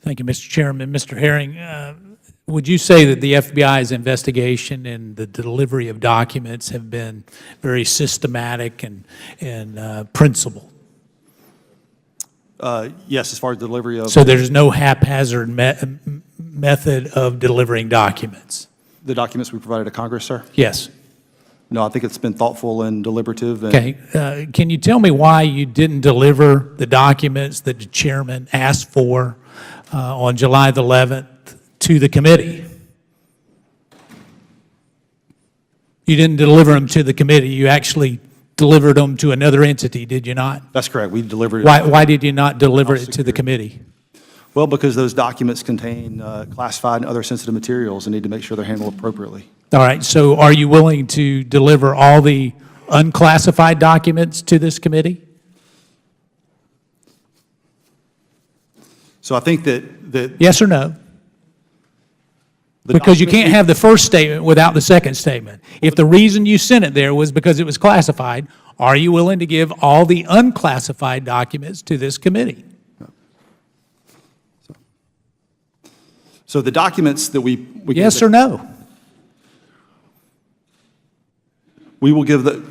Thank you, Mr. Chairman. Mr. Herring, would you say that the FBI's investigation and the delivery of documents have been very systematic and principled? Yes, as far as delivery of... So there's no haphazard method of delivering documents? The documents we provided to Congress, sir? Yes. No, I think it's been thoughtful and deliberative. And Okay. Can you tell me why you didn't deliver the documents that the chairman asked for on July the 11th to the committee? You didn't deliver them to the committee. You actually delivered them to another entity, did you not? That's correct. We delivered... Why did you not deliver it to the committee? Well, because those documents contain classified and other sensitive materials and need to make sure they're handled appropriately. All right. So are you willing to deliver all the unclassified documents to this committee? So I think that Yes or no? Because you can't have the first statement without the second statement. If the reason you sent it there was because it was classified, are you willing to give all the unclassified documents to this committee? So the documents that we Yes or no? we will give the...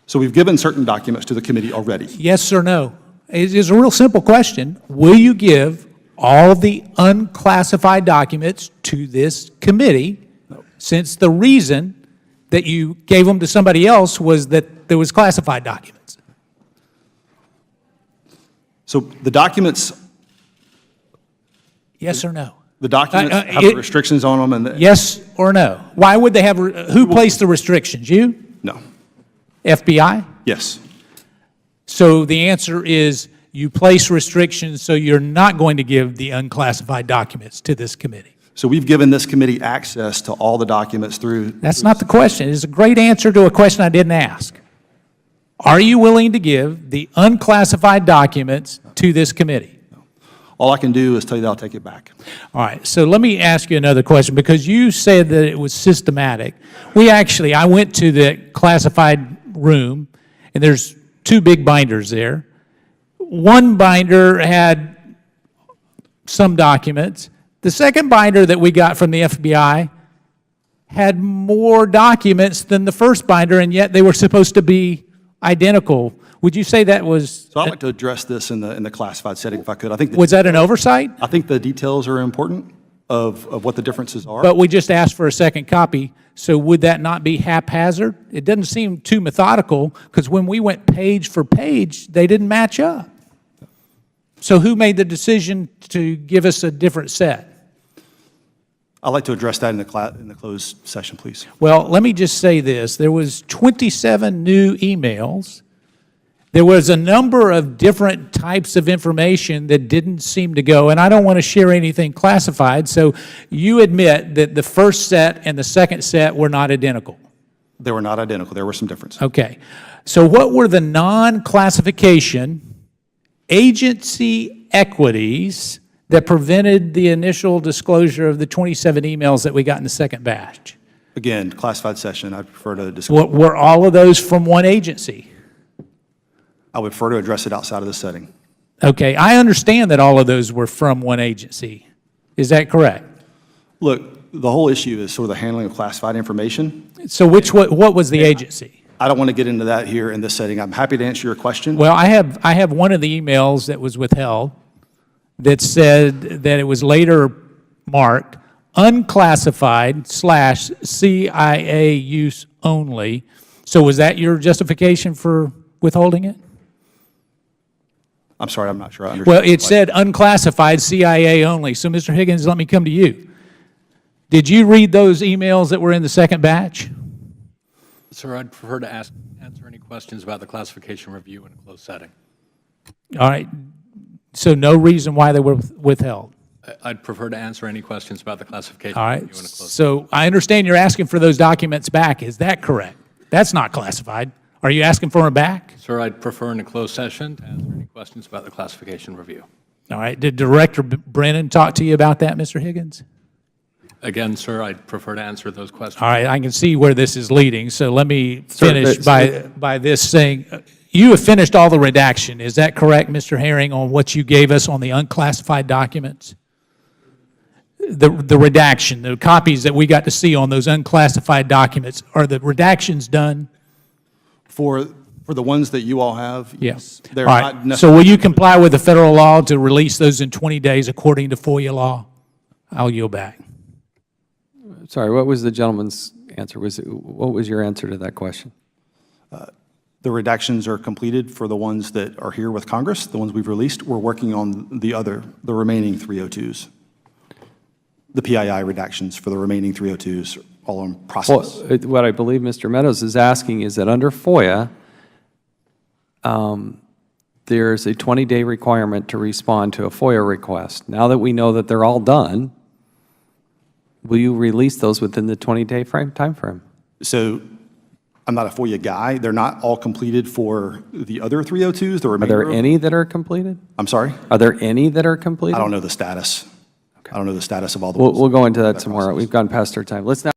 So we've given certain documents to the committee already. Yes or no? It is a real simple question. Will you give all the unclassified documents to this committee, since the reason that you gave them to somebody else was that there was classified documents? So the documents... Yes or no? The documents have the restrictions on them and... Yes or no? Why would they have, who placed the restrictions? You? No. FBI? Yes. So the answer is you place restrictions, so you're not going to give the unclassified documents to this committee. So we've given this committee access to all the documents through... That's not the question. It's a great answer to a question I didn't ask. Are you willing to give the unclassified documents to this committee? All I can do is tell you that I'll take it back. All right, so let me ask you another question, because you said that it was systematic. I went to the classified room, and there's two big binders there. One binder had some documents. The second binder that we got from the FBI had more documents than the first binder, and yet they were supposed to be identical. Would you say that was... So I'd like to address this in the classified setting if I could. I think was that an oversight? I think the details are important of what the differences are. But we just asked for a second copy, so would that not be haphazard? It doesn't seem too methodical, because when we went page for page, they didn't match up. So who made the decision to give us a different set? I'd like to address that in the closed session, please. Well, let me just say this. There was 27 new emails. There was a number of different types of information that didn't seem to go, and I don't want to share anything classified, so you admit that the first set and the second set were not identical. They were not identical. There were some differences. Okay. So what were the non-classification agency equities that prevented the initial disclosure of the 27 emails that we got in the second batch? Again, classified session, I'd prefer to discuss. Were all of those from one agency? I would prefer to address it outside of this setting. Okay, I understand that all of those were from one agency. Is that correct? Look, the whole issue is sort of the handling of classified information. So what was the agency? I don't want to get into that here in this setting. I'm happy to answer your question. Well, I have one of the emails that was withheld that said that it was later marked unclassified / CIA use only. So was that your justification for withholding it? I'm sorry, I'm not sure I understand. Well, it said unclassified CIA only. So, Mr. Higgins, let me come to you. Did you read those emails that were in the second batch? Sir, I'd prefer to answer any questions about the classification review in a closed setting. All right. So no reason why they were withheld? I'd prefer to answer any questions about the classification All right. review in a closed So setting. I understand you're asking for those documents back. Is that correct? That's not classified. Are you asking for them back? Sir, I'd prefer in a closed session to answer any questions about the classification review. All right. Did Director Brennan talk to you about that, Mr. Higgins? Again, sir, I'd prefer to answer those questions. All right. I can see where this is leading. So let me finish by this saying, you have finished all the redaction. Is that correct, Mr. Herring, on what you gave us on the unclassified documents? the redaction, the copies that we got to see on those unclassified documents, are the redactions done? For the ones that you all have, yes. All They're right. not So necessarily. will you comply with the federal law to release those in 20 days according to FOIA law? I'll yield back. Sorry, what was the gentleman's answer? What was your answer to that question? The redactions are completed for the ones that are here with Congress, the ones we've released. We're working on the remaining 302s. The PII redactions for the remaining 302s are all in process. Well, what I believe Mr. Meadows is asking is that under FOIA, there's a 20-day requirement to respond to a FOIA request. Now that we know that they're all done, will you release those within the 20-day time frame? So I'm not a FOIA guy. They're not all completed for the other 302s. The Are remainder there any that are completed? I'm sorry? Are there any that are completed? I don't know the status. I don't know the status of all the We'll ones. go into that tomorrow. We've gone past our time. Let's now